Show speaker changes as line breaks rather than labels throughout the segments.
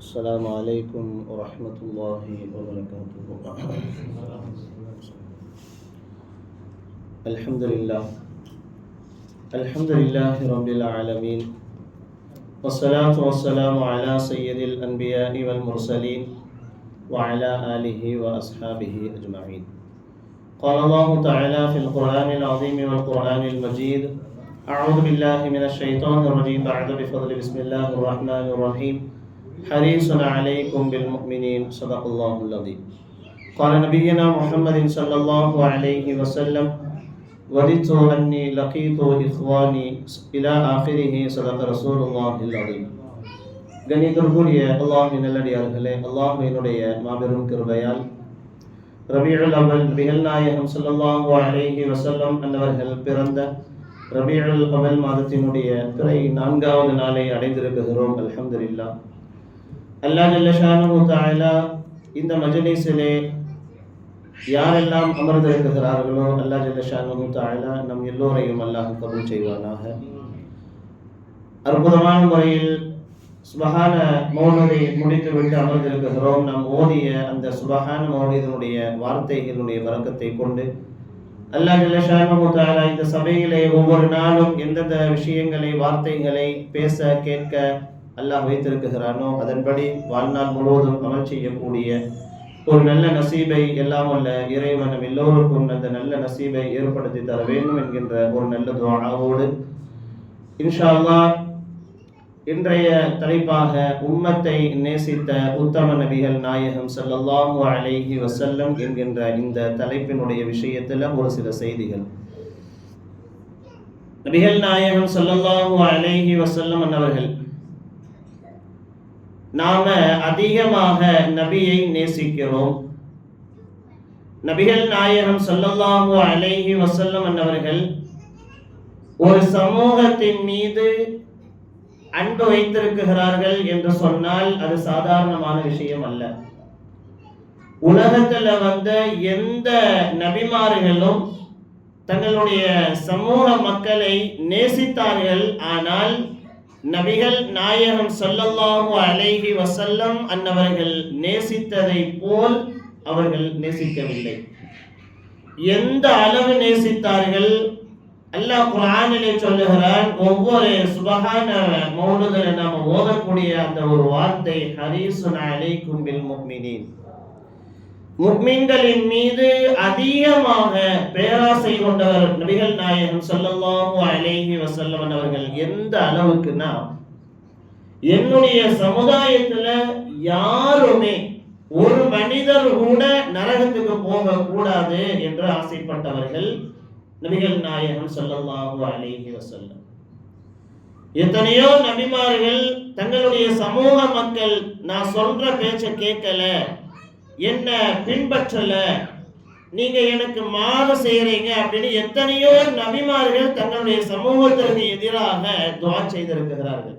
السلام عليكم ورحمة الله وبركاته. الحمد لله رب العالمين، والصلاة والسلام على سيد الأنبياء والمرسلين وعلى آله وأصحابه أجمعين. قال الله تعالى في القرآن العظيم والقرآن المجيد: أعوذ بالله من الشيطان الرجيم بعد بفضل بسم الله الرحمن الرحيم حريص عليكم بالمؤمنين صدق الله العظيم. قال نبينا محمد صلى الله عليه وسلم: وددت أني لقيت إخواني إلى آخره صدق رسول الله العظيم. கணிதற்குரிய அல்லாஹ்வின் நல்லடியார்களே, அல்லாஹ்வினுடைய மாபெரும் கிருபையால் ரபீஉல் அவ்வல் நபிகள் நாயகம் ஸல்லல்லாஹு அலைஹி வஸல்லம் அன்னவர்கள் பிறந்த ரபீஉல் அவ்வல் மாதத்தினுடைய பிறை 4வது நாளை அடைந்திருக்கிறோம். அல்ஹம்துலில்லாஹ். அல்லாஹ் ஜல்ல ஷானுஹு தஆலா இந்த மஜ்லிஸிலே யாரெல்லாம் அமர்ந்திருக்கிறார்களோ அல்லாஹ் ஜல்ல ஷானுஹு தஆலா நம் எல்லோரையும் அல்லாஹ் கபூல் செய்வானாக. அற்புதமான முறையில் சுபஹான மௌலிதை முடித்துவிட்டு அமர்ந்திருக்கிறோம். நாம் ஓதிய அந்த சுபஹான மௌலிதனுடைய வார்த்தைகளுடைய பரக்கத்தை கொண்டு அல்லாஹ் ஜல்ல ஷானுஹு தஆலா இந்த சபையிலே ஒவ்வொரு நாளும் எந்தெந்த விஷயங்களை வார்த்தைகளை பேச கேட்க அல்லாஹ் வைத்திருக்கிறானோ அதன்படி வாழ்நாள் முழுவதும் அமல் செய்யக்கூடிய ஒரு நல்ல நசீபை எல்லாம் உள்ள இறைவன் எல்லோருக்கும் அந்த நல்ல நசீபை ஏற்படுத்தி தர வேண்டும் என்கின்ற ஒரு நல்ல துஆவோடு இன்ஷா அல்லாஹ் இன்றைய தலைப்பாக உம்மத்தை நேசித்த உத்தம நபிகள் நாயகம் ஸல்லல்லாஹு அலைஹி வஸல்லம் என்கின்ற இந்த தலைப்பினுடைய விஷயத்தில் ஒரு சில செய்திகள். நபிகள் நாயகம் ஸல்லல்லாஹு அலைஹி வஸல்லம் அவர்கள் நாம அதிகமாக நபியை நேசிக்கிறோம். நபிகள் நாயகம் ஸல்லல்லாஹு அலைஹி வஸல்லம் அவர்கள் ஒரு சமூகத்தின் மீது அன்பு வைத்திருக்கிறார்கள் என்று சொன்னால் அது சாதாரணமான விஷயம் அல்ல. உலகத்துல வந்த எந்த நபிமார்களும் தங்களுடைய சமூக மக்களை நேசித்தார்கள். ஆனால் நபிகள் நாயகம் ஸல்லல்லாஹு அலைஹி வஸல்லம் அன்னவர்கள் நேசித்ததை போல் அவர்கள் நேசிக்கவில்லை. எந்த அளவு நேசித்தார்கள்? அல்லாஹ் குர்ஆனிலே சொல்லுகிறான். ஒவ்வொரு சுபஹான மௌலிதில நாம ஓதக்கூடிய அந்த ஒரு வார்த்தை ஹரீசுன் அலைக்கும் பில் முஃமினீன், முஃமின்களின் மீது அதிகமாக பேராசை கொண்டவர் நபிகள் நாயகம் ஸல்லல்லாஹு அலைஹி வஸல்லம் அவர்கள். எந்த அளவுக்குன்னா, என்னுடைய சமுதாயத்துல யாருமே ஒரு மனிதர் கூட நரகத்துக்கு போக கூடாது என்று ஆசைப்பட்டவர்கள் நபிகள் நாயகம் ஸல்லல்லாஹு அலைஹி வஸல்லம். எத்தனையோ நபிமார்கள் தங்களுடைய சமூக மக்கள் நான் சொல்ற பேச்ச கேட்கல, என்ன பின்பற்றல, நீங்க எனக்கு மாறு செய்யறீங்க அப்படின்னு எத்தனையோ நபிமார்கள் தங்களுடைய சமூகத்திற்கு எதிராக துஆ செய்திருக்கிறார்கள்.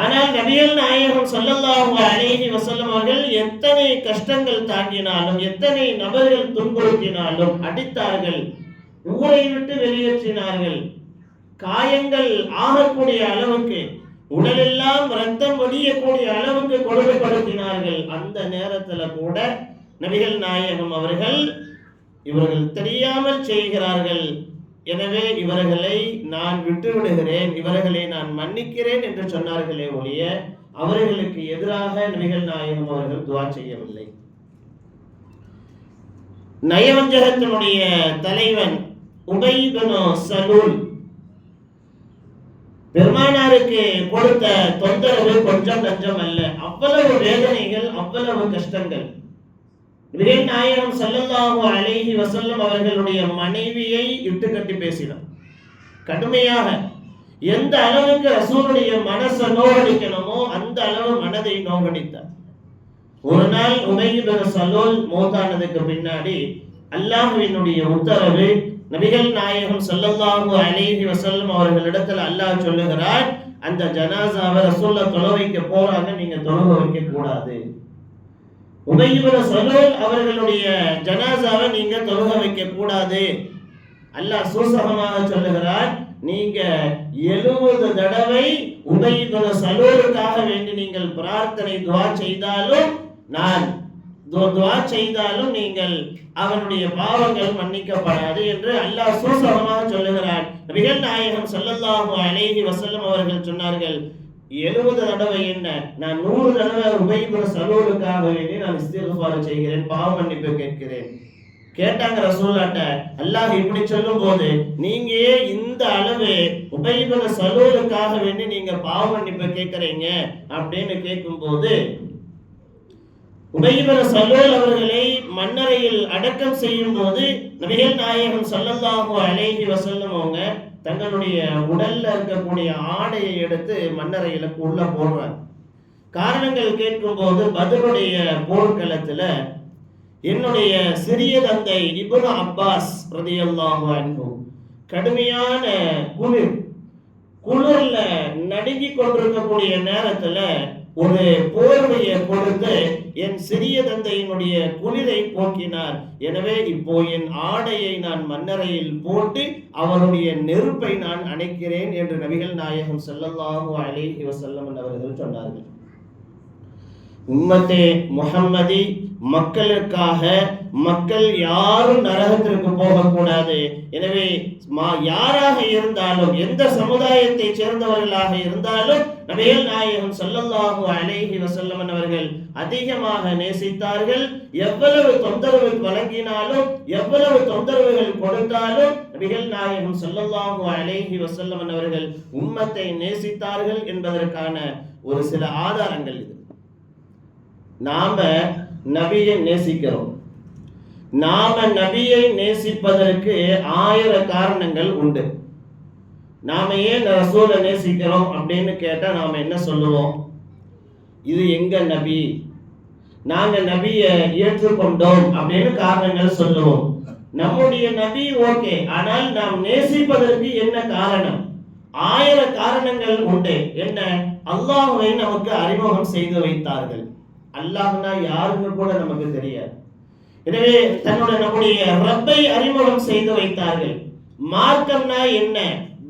ஆனால் நபிகள் நாயகம் ஸல்லல்லாஹு அலைஹி வஸல்லம் அவர்கள் எத்தனை கஷ்டங்கள் தாங்கினாலும், எத்தனை நபர்கள் துன்புறுத்தினாலும், அடித்தார்கள், ஊரை விட்டு வெளியேற்றினார்கள், காயங்கள் ஆகக்கூடிய அளவுக்கு, உடலெல்லாம் ரத்தம் வடியக்கூடிய அளவுக்கு கொடுமைப்படுத்தினார்கள். அந்த நேரத்துல கூட நபிகள் நாயகம் அவர்கள் இவர்கள் தெரியாமல் செய்கிறார்கள், எனவே இவர்களை நான் விட்டு விடுகிறேன், இவர்களை நான் மன்னிக்கிறேன் என்று சொன்னார்களே ஒழிய அவர்களுக்கு எதிராக நபிகள் நாயகம் அவர்கள் துஆ செய்யவில்லை. நயவஞ்சகத்தினுடைய தலைவன் உபை இப்னு சலூல் பெருமானாருக்கு கொடுத்த தொந்தரவு கொஞ்சம் நஞ்சம் அல்ல. அவ்வளவு வேதனைகள், அவ்வளவு கஷ்டங்கள். நபிகள் நாயகம் ஸல்லல்லாஹு அலைஹி வஸல்லம் அவர்களுடைய மனைவியை இட்டுக்கட்டி பேசினார் கடுமையாக. எந்த அளவுக்கு ரசூலுடைய மனசை நோகடிக்கணுமோ அந்த அளவு மனதை நோகடித்தார். ஒரு நாள் உபை இப்னு சலூல் மௌத்தானதுக்கு பின்னாடி அல்லாஹ்வினுடைய உத்தரவு, நபிகள் நாயகம் ஸல்லல்லாஹு அலைஹி வஸல்லம் அவர்களிடத்தில் அல்லாஹ் சொல்லுகிறார், அந்த ஜனாசாவை ரசூலுல்லாஹ் தொழ வைக்க போறாங்க, நீங்க தொழுக வைக்க கூடாது. உபை இப்னு சலூல் அவர்களுடைய ஜனாசாவை நீங்க தொழுக வைக்க கூடாது. அல்லாஹ் சூசகமாக சொல்லுகிறார், நீங்க 70 தடவை உபை இப்னு சலூலுக்காக வேண்டி நீங்கள் பிரார்த்தனை துஆ செய்தாலும் நான் துஆ செய்தாலும் நீங்கள் அவனுடைய பாவங்கள் மன்னிக்கப்படாது என்று அல்லாஹ் சூசகமாக சொல்லுகிறான். நபிகள் நாயகம் ஸல்லல்லாஹு அலைஹி வஸல்லம் அவர்கள் சொன்னார்கள், 70 தடவை என்ன, நான் 100 தடவை உபை இப்னு சலூலுக்காக வேண்டி நான் இஸ்திக்ஃபார் செய்கிறேன், பாவ மன்னிப்பு கேட்கிறேன். கேட்டாங்க ரசூலுல்லாஹ்ட்ட, அல்லாஹ் இப்படி சொல்லும் போது நீங்க இந்த அளவு உபை இப்னு சலூலுக்காக வேண்டி நீங்க பாவ மன்னிப்பு கேட்கறீங்க அப்படின்னு கேட்கும்போது, உபை இப்னு சலூல் அவர்களை மண்ணறையில் அடக்கம் செய்யும் போது நபிகள் நாயகம் ஸல்லல்லாஹு அலைஹி வஸல்லம் அவங்க தங்களுடைய உடல்ல இருக்கக்கூடிய ஆடையை எடுத்து மண்ணறையில உள்ள போடுறாங்க. காரணங்கள் கேட்கும் போது, பத்ருடைய போர்க்களத்துல என்னுடைய சிறிய தந்தை இப்னு அப்பாஸ் ரலியல்லாஹு அன்ஹு கடுமையான குளிர்ல நடுங்கி கொண்டிருக்கக்கூடிய நேரத்துல ஒரு போர்வையை கொடுத்து என் சிறிய தந்தையினுடைய குளிரை போக்கினார். எனவே இப்போ என் ஆடையை நான் மண்ணறையில் போட்டு அவருடைய நெருப்பை நான் அணைக்கிறேன் என்று நபிகள் நாயகம் ஸல்லல்லாஹு அலைஹி வஸல்லம் அவர்கள் சொன்னார்கள். உம்மத்தே முஹம்மதி, மக்களுக்காக மக்கள் யாரும் நரகத்திற்கு போகக்கூடாது. எனவே யாராக இருந்தாலும், எந்த சமுதாயத்தை சேர்ந்தவர்களாக இருந்தாலும் நபிகள் நாயகம் ஸல்லல்லாஹு அலைஹி வஸல்லம் அவர்கள் அதிகமாக நேசித்தார்கள். எவ்வளவு தொந்தரவு வழங்கினாலும், எவ்வளவு தொந்தரவுகள் கொடுத்தாலும் நபிகள் நாயகம் ஸல்லல்லாஹு அலைஹி வஸல்லம் அவர்கள் உம்மத்தை நேசித்தார்கள் என்பதற்கான ஒரு சில ஆதாரங்கள் இது. நாம நபியை நேசிக்கிறோம். நாம நபியை நேசிப்பதற்கு 1000 காரணங்கள் உண்டு. நாம ஏன் ரசூலை நேசிக்கிறோம் அப்படின்னு கேட்டா நாம என்ன சொல்லுவோம்? இது எங்க நபி, நாங்க நபியை ஏற்றுக்கொண்டோம் அப்படின்னு காரணங்கள் சொல்லுவோம். நம்முடைய நபி ஓகே, ஆனால் நாம் நேசிப்பதற்கு என்ன காரணம்? 1000 காரணங்கள் உண்டு. என்ன? அல்லாஹ்வை நமக்கு அறிமுகம் செய்து வைத்தார்கள். அல்லாஹ்னா யாருன்னு கூட நமக்கு தெரியாது. எனவே நம்முடைய ரப்பை அறிமுகம் செய்து வைத்தார்கள். மார்க்கம்னா என்ன,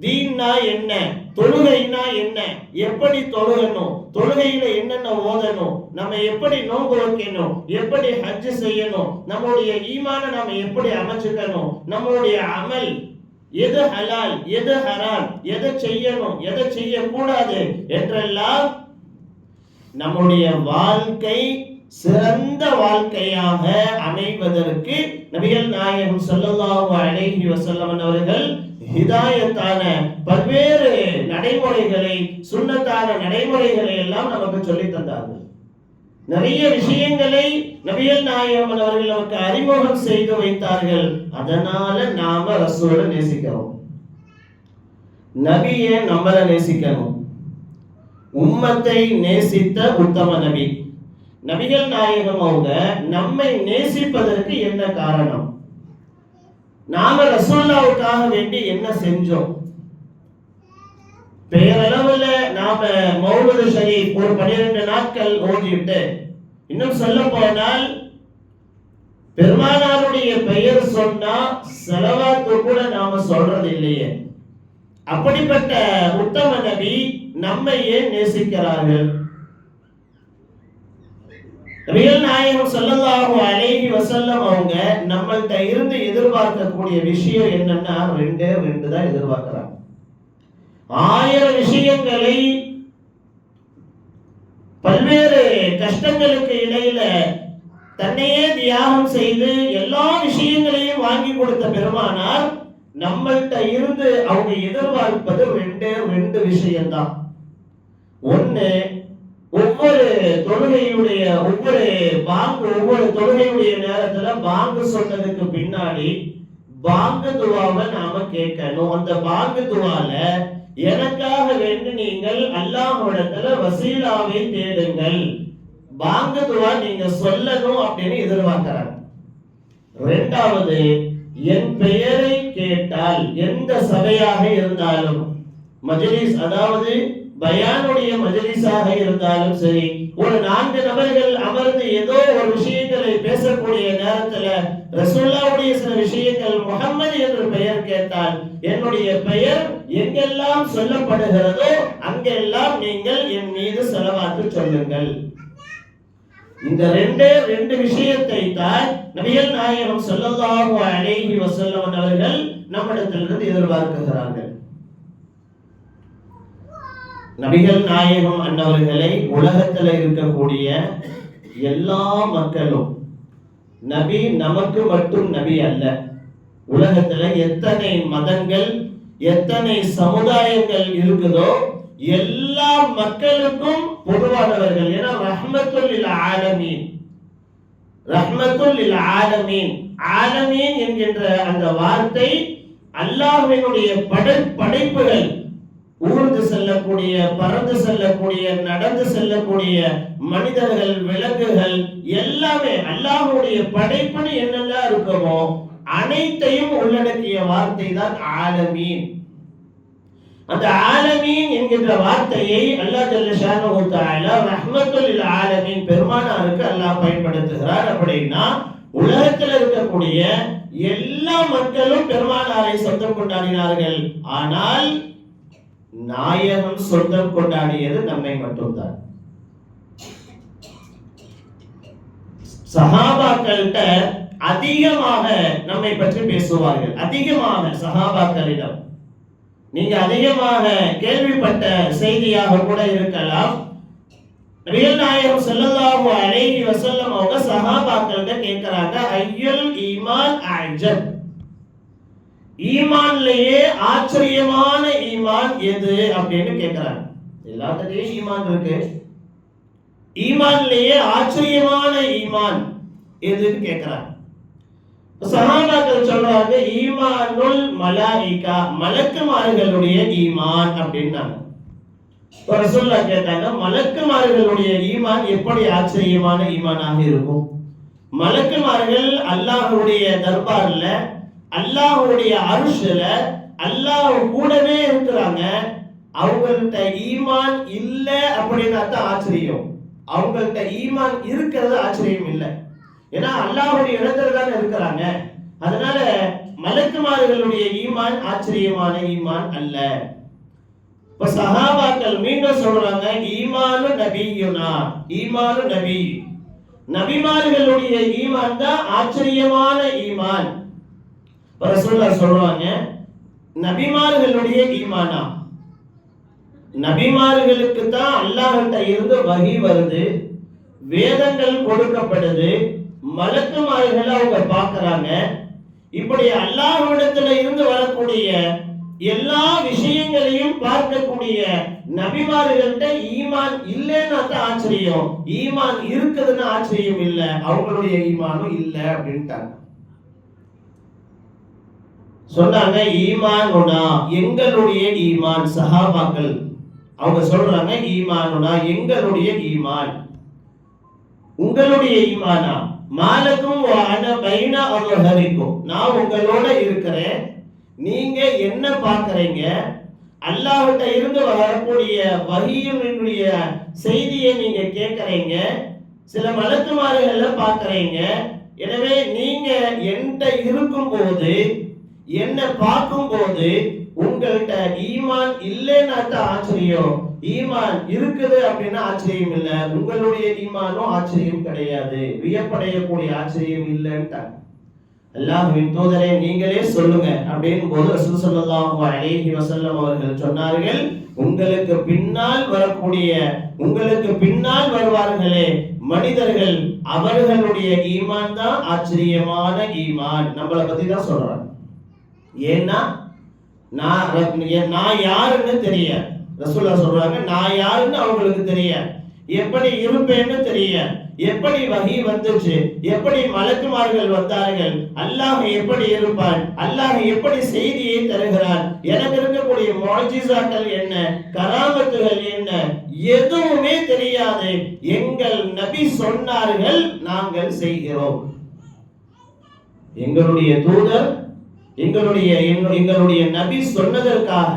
தீன்னா என்ன, தொழுகைனா என்ன, எப்படி தொழுகணும், தொழுகையில என்னென்ன ஓதணும், நம்ம எப்படி நோன்பு வைக்கணும், எப்படி ஹஜ் செய்யணும், நம்முடைய ஈமான நாம எப்படி அமைச்சுக்கணும், நம்மளுடைய அமல் எது ஹலால் எது ஹராம், எதை செய்யணும் எதை செய்யக்கூடாது என்றெல்லாம் நம்முடைய வாழ்க்கை சிறந்த வாழ்க்கையாக அமைவதற்கு நபிகள் நாயகம் ஸல்லல்லாஹு அலைஹி வஸல்லம் அவர்கள் ஹிதாயத்தான பல்வேறு நடைமுறைகளை, சுன்னத்தான நடைமுறைகளை எல்லாம் நமக்கு சொல்லித் தந்தார்கள். நிறைய விஷயங்களை நபிகள் நாயகம் அவர்கள் நமக்கு அறிமுகம் செய்து வைத்தார்கள். அதனால நாம ரசூலை நேசிக்கிறோம். நபியை நம்மள நேசிக்கணும். உம்மத்தை நேசித்த உத்தம நபி நபிகள் நாயகம் அவங்க நம்மை நேசிப்பதற்கு என்ன காரணம்? நாம ரசூலுல்லாஹ்வுக்காக வேண்டி என்ன செஞ்சோம்? பெயரளவுல நாம மௌலிது ஷரீஃப் ஒரு 12 நாட்கள் ஓதிட்டு, இன்னும் சொல்ல போனால் பெருமானாருடைய பெயர் சொன்னா ஸலவாத் கூட நாம சொல்றது இல்லையே. அப்படிப்பட்ட உத்தம நபி நம்மை ஏன் நேசிக்கிறார்கள்? நபிகள் நாயகம் ஸல்லல்லாஹு அலைஹி வஸல்லம் அவங்க நம்மள்ட்ட இருந்து எதிர்பார்க்கக்கூடிய விஷயம் என்னன்னா ரெண்டு தான் எதிர்பார்க்கிறாங்க. 1000 விஷயங்களை பல்வேறு கஷ்டங்களுக்கு இடையில தன்னையே தியாகம் செய்து எல்லா விஷயங்களையும் வாங்கி கொடுத்த பெருமானார் நம்மள்ட்ட இருந்து அவங்க எதிர்பார்ப்பது ரெண்டு விஷயம்தான். ஒண்ணு, ஒவ்வொரு தொழுகையுடைய ஒவ்வொரு தொழுகையுடைய நேரத்துல பாங்கு சொன்னதுக்கு பின்னாடி பாங்கு துவாவை நாம கேட்கணும். அந்த பாங்கு துவால எனக்காக வேண்டி நீங்கள் அல்லாஹ்விடத்துல வசீலாவை தேடுங்கள், பாங்கு துவா நீங்க சொல்லணும் அப்படின்னு எதிர்பார்க்கிறாங்க. இரண்டாவது, என் பெயரை கேட்டால் எந்த சபையாக இருந்தாலும், மஜ்லிஸ் அதாவது பயானுடைய மஜ்லிஸாக இருந்தாலும் சரி, ஒரு 4 நபர்கள் அமர்ந்து ஏதோ ஒரு விஷயங்களை பேசக்கூடிய நேரத்துல ரசூலுல்லாஹ்வுடைய சில விஷயங்கள் முஹம்மது என்று பெயர் கேட்டால், என்னுடைய பெயர் எங்கெல்லாம் சொல்லப்படுகிறதோ அங்கெல்லாம் நீங்கள் என் மீது ஸலவாத்து சொல்லுங்கள். இந்த ரெண்டு விஷயத்தை தான் நபிகள் நாயகம் ஸல்லல்லாஹு அலைஹி வஸல்லம் அவர்கள் நம்மிடத்திலிருந்து எதிர்பார்க்கிறார்கள். நபிகள் நாயகம் அன்னவர்களை உலகத்தில் இருக்கக்கூடிய எல்லா மக்களும், நபி நமக்கு மட்டும் நபி அல்ல, உலகத்துல எத்தனை மதங்கள் எத்தனை சமுதாயங்கள் இருக்குதோ எல்லா மக்களுக்கும் பொதுவானவர்கள். ஏன்னா ரஹ்மத்துல் லில் ஆலமீன், ரஹ்மத்துல் லில் ஆலமீன், ஆலமீன் என்கின்ற அந்த வார்த்தை அல்லாஹ்வினுடைய படைப்புகள், ஊர்ந்து செல்லக்கூடிய, பறந்து செல்லக்கூடிய, நடந்து செல்லக்கூடிய மனிதர்கள், விலங்குகள் எல்லாமே அல்லாஹ்வுடைய படைப்புன்னு என்னெல்லாம் இருக்குமோ அனைத்தையும் உள்ளடக்கிய வார்த்தை தான் ஆலமீன். அந்த ஆலமீன் என்கின்ற வார்த்தையை அல்லாஹ் ஜல்ல ஷானஹு தஆலா ரஹ்மத்துல் லில் ஆலமீன் பெருமானாருக்கு அல்லாஹ் பயன்படுத்துகிறார். அப்படின்னா உலகத்தில் இருக்கக்கூடிய எல்லா மக்களும் பெருமானாரை சொந்தம் கொண்டாடினார்கள். ஆனால் நாயகம் சொந்தம் கொண்டாடியது நம்மை மட்டும்தான். சஹாபாக்கள்கிட்ட அதிகமாக நம்மை பற்றி பேசுவார்கள். அதிகமாக சஹாபாக்களிடம் நீங்க அதிகமாக கேள்விப்பட்ட செய்தியாக கூட இருக்கலாம். நபிகள் நாயகம் ஸல்லல்லாஹு அலைஹி வஸல்லம் அவங்க சஹாபாக்கள்கிட்ட கேட்கிறாங்க, ஐயுல் ஈமான் அஜப், ஈமான்லயே ஆச்சரியமான ஈமான் எது அப்படின்னு கேட்கிறாங்க. எல்லாத்துலயும் ஈமான் இருக்கு, ஈமான்லயே ஆச்சரியமான ஈமான் எதுன்னு கேட்கிறாங்க. சஹாபாக்கள் சொல்றாங்க, ஈமானுல் மலாயிகா, மலக்குமார்களுடைய ஈமான் அப்படின்னாங்க. ரசூலுல்லாஹ் கேட்டாங்க, மலக்குமார்களுடைய ஈமான் எப்படி ஆச்சரியமான ஈமானாக இருக்கும்? மலக்குமார்கள் அல்லாஹ்வுடைய தர்பார்ல, அல்லாஹ்வுடைய அர்ஷ்ல அல்லாஹ் கூடவே இருக்கிறாங்க. அவங்கள்ட்ட ஈமான் இல்ல அப்படின்னா தான் ஆச்சரியம். அவங்கள்ட்ட ஈமான் இருக்கிறது ஆச்சரியம் இல்லை. ஏன்னா அல்லாஹ்வுடைய இடத்துல தான் இருக்கிறாங்க. அதனால மலக்குமார்களுடைய ஈமான் ஆச்சரியமான ஈமான் அல்ல. இப்ப சஹாபாக்கள் மீண்டும் சொல்றாங்க, ஈமானு நபியுனா, ஈமானு நபி, நபிமார்களுடைய ஈமான் தான் ஆச்சரியமான ஈமான். ரசூலுல்லாஹ் சொல்றாங்க, நபிமார்களுடைய ஈமானா, நபிமார்களுக்கு தான் அல்லாஹ்கிட்ட இருந்து வஹி வருது, வேதங்கள் கொடுக்கப்படுது, மலக்குமார்கள் அவங்க பார்க்கறாங்க. இப்படி அல்லாஹ்விடத்துல இருந்து வரக்கூடிய எல்லா விஷயங்களையும் பார்க்கக்கூடிய நபிமார்கள்ட்ட ஈமான் இல்லைன்னா தான் ஆச்சரியம், ஈமான் இருக்குதுன்னு ஆச்சரியம் இல்லை. அவங்களுடைய ஈமானும் இல்லை அப்படின்ட்டாங்க. சொன்னாங்க, ஈமானுனா எங்களுடைய ஈமான். சஹாபாக்கள் அவங்க சொல்றாங்க, ஈமானுனா எங்களுடைய ஈமான். உங்களுடைய ஈமானா? மாலக்கும் வான பைன அல்ஹரிக்கும், நான் உங்களோட இருக்கிறேன், நீங்க என்ன பார்க்கறீங்க? அல்லாஹ்கிட்ட இருந்து வரக்கூடிய வஹீயினுடைய செய்தியை நீங்க கேட்கறீங்க, சில மலக்குமார்களை பார்க்கறீங்க. எனவே நீங்க என்கிட்ட இருக்கும்போது, என்ன பார்க்கும்போது உங்கள்கிட்ட ஈமான் இல்லைன்னா தான் ஆச்சரியம், ஈமான் இருக்குது அப்படின்னா ஆச்சரியம் இல்லை. உங்களுடைய ஈமானும் ஆச்சரியம் கிடையாது, வியப்படையக்கூடிய ஆச்சரியம் இல்லைன்ட்டாங்க. அல்லாஹ்வின் தூதரே நீங்களே சொல்லுங்க அப்படின்னு போது ரசூல் ஸல்லல்லாஹு அலைஹி வஸல்லம் அவர்கள் சொன்னார்கள், உங்களுக்கு பின்னால் வரக்கூடிய, உங்களுக்கு பின்னால் வருவார்களே மனிதர்கள், அவர்களுடைய ஈமான் தான் ஆச்சரியமான ஈமான். நம்மளை பத்தி தான் சொல்றாங்க. ஏன்னா நான் யாருன்னு தெரியாது. ரசூலுல்லாஹ் சொல்றாங்க, நான் யாருன்னு அவங்களுக்கு தெரியாது, எப்படி இருப்பேன்னு தெரியாது, எப்படி வஹி வந்துச்சு, எப்படி மலக்குமார்கள் வந்தார்கள், அல்லாஹ் எப்படி இருப்பான், அல்லாஹ் எப்படி செய்தியை தருகிறான், எனக்கு இருக்கக்கூடிய முஅஜிசாக்கள் என்ன, கராமத்துகள் என்ன, எதுவுமே தெரியாது. எங்கள் நபி சொன்னார்கள், நாங்கள் செய்கிறோம். எங்களுடைய தூதர், எங்களுடைய நபி சொன்னதற்காக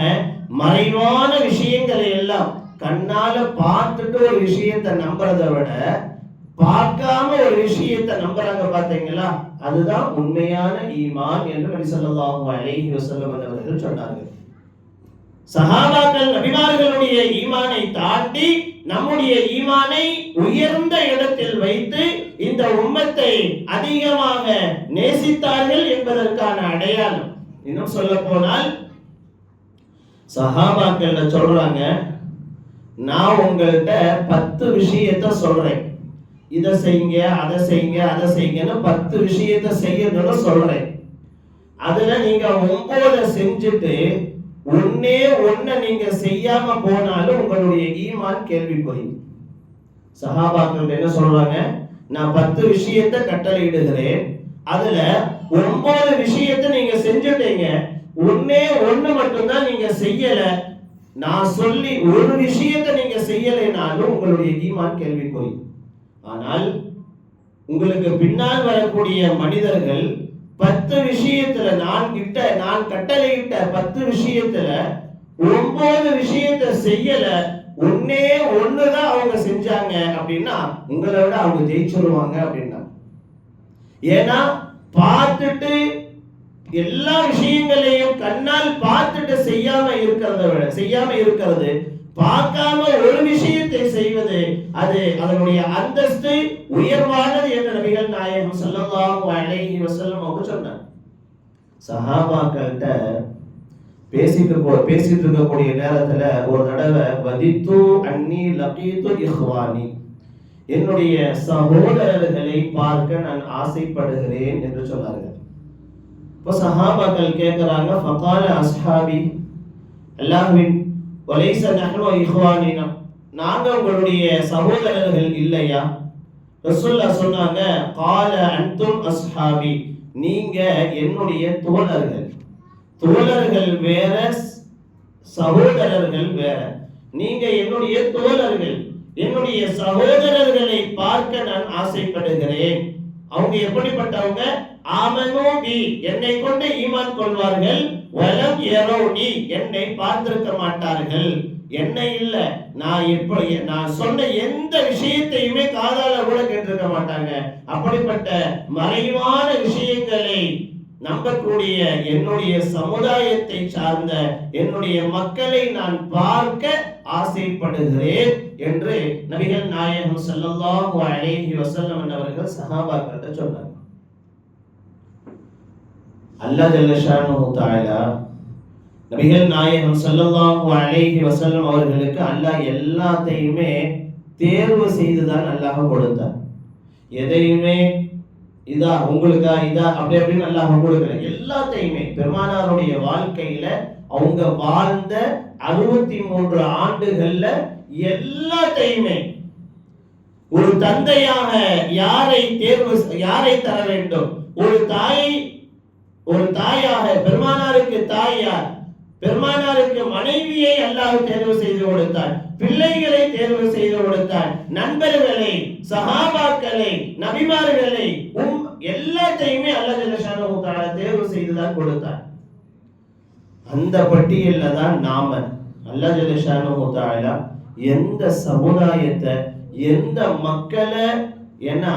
மறைவான விஷயங்களை எல்லாம், கண்ணால பார்த்துட்டு ஒரு விஷயத்தை நம்புறதை விட பார்க்காம ஒரு விஷயத்தை நம்புறாங்க பாத்தீங்களா, அதுதான் உண்மையான ஈமான் என்று நபி ஸல்லல்லாஹு அலைஹி வஸல்லம் அவர்கள் சொன்னார்கள். சஹாபாக்கள் நபிமார்களுடைய ஈமானை தாண்டி நம்முடைய ஈமானை உயர்ந்த இடத்தில் வைத்து இந்த உம்மத்தை அதிகமாக நேசித்தார்கள் என்பதற்கான அடையாளம். இன்னும் சொல்ல போனால் சஹாபாக்கள் சொல்றாங்க, நான் உங்கள்கிட்ட 10 விஷயத்தை சொல்றேன், இதை செய்யுங்க அதை செய்யுங்க அதை செய்யுங்கன்னு 10 விஷயத்தை செய்யணும்னு சொல்றேன். அதுல நீங்க 9 செஞ்சுட்டு ஒன்னே ஒன்ன நீங்க செய்யாம போனாலும் உங்களுடைய ஈமான் கேள்விக்குறி. சஹாபாக்கள் என்ன சொல்றாங்க, நான் 10 விஷயத்தை கட்டளையிடுகிறேன், அதுல 9 விஷயத்தை நீங்க செஞ்சுட்டீங்க, ஒன்னே ஒண்ணு மட்டும்தான் நீங்க செய்யல, நான் சொல்லி ஒரு விஷயத்தை நீங்க செய்யலைனாலும் உங்களுடைய ஈமான் கேள்விக்குறி. ஆனால் உங்களுக்கு பின்னால் வரக்கூடிய மனிதர்கள் 10 விஷயத்துல நான் கட்டளையிட்ட 10 விஷயத்துல 9 விஷயத்தை செய்யல, ஒன்னே ஒண்ணுதான் அவங்க செஞ்சாங்க அப்படின்னா உங்களை விட அவங்க ஜெயிச்சிருவாங்க அப்படின்னா. ஏன்னா பார்த்துட்டு எல்லா விஷயங்களையும் கண்ணால் பார்த்துட்டு செய்யாம இருக்கிறது பார்க்காம ஒரு விஷயத்தை செய்வது அது அதனுடைய அந்தஸ்து உயர்வானது என்று நபிகள் நாயகம் ஸல்லல்லாஹு அலைஹி வஸல்லம் அவங்க சொன்னார். சஹாபாக்கள்கிட்ட பேசிட்டு இருக்கக்கூடிய நேரத்துல ஒரு தடவை வதித்து அன்னி லகீது இஹ்வானி, என்னுடைய சகோதரர்களை பார்க்க நான் ஆசைப்படுகிறேன் என்று சொன்னார்கள். இப்போ சஹாபாக்கள் கேட்கிறாங்க, ஃபகால அஸ்ஹாபி அல்லாஹ்வின் வலைஸ நஹ்னு இஹ்வானினா, நாங்க உங்களுடைய சகோதரர்கள் இல்லையா? ரசூலுல்லாஹ் சொன்னாங்க, கால அன்தும் அஸ்ஹாபி, நீங்க என்னுடைய தோழர்கள். தோழர்கள் வேற, சகோதரர்கள் வேற. நீங்க என்னுடைய தோழர்கள், என்னுடைய சகோதரர்களை பார்க்க நான் ஆசைப்படுகிறேன். அவங்க எப்படிப்பட்டவங்க? ஆமனு பி, என்னை கொண்டு ஈமான் கொள்வார்கள், வலம் யரௌனி, என்னை பார்த்திருக்க மாட்டார்கள். என்னை இல்ல, நான் சொன்ன எந்த விஷயத்தையுமே காதால கூட கேட்டிருக்க மாட்டாங்க. அப்படிப்பட்ட மறைவான விஷயங்களை நம்பக்கூடிய என்னுடைய சமுதாயத்தை சார்ந்த என்னுடைய மக்களை நான் பார்க்க ஆசைப்படுகிறேன் என்று நபிகள் நாயகம் ஸல்லல்லாஹு அலைஹி வஸல்லம் அவர்கள் சஹாபாக்களிடம் சொன்னார். அல்லாஹ் ஜல்ல ஷானுஹு தஆலா நபிகள் நாயகம் ஸல்லல்லாஹு அலைஹி வஸல்லம் அவர்களுக்கு அல்லாஹ் எல்லாத்தையுமே தேர்வு செய்துதான் அல்லாஹ் கொடுத்தார். எதையுமே இதா உங்களுக்கா இதா அப்படி அப்படின்னு அல்லாஹ் கொடுக்கல. எல்லாத்தையுமே பெருமானாருடைய வாழ்க்கையில அவங்க வாழ்ந்த 63 ஆண்டுகள்ல எல்லாத்தையுமே ஒரு தந்தையாக யாரை தர வேண்டும்? ஒரு தாயாக பெருமானாருக்கு தாயார், பெருமானாருக்கு மனைவியை அல்லாஹ் தேர்வு செய்து கொடுத்தார், பிள்ளைகளை தேர்வு செய்து கொடுத்தார், நண்பர்களை, சஹாபாக்களை, நபிமார்களை, எல்லாத்தையுமே அல்லாஹ் ஜல்ல ஷானுஹு தஆலா தேர்வு செய்துதான் கொடுத்தார். அந்த பட்டியல்ல தான் நாம அல்லாஹ் ஜல்ல ஷானுஹு தஆலா எந்த சமுதாயத்தை எந்த மக்களை, ஏன்னா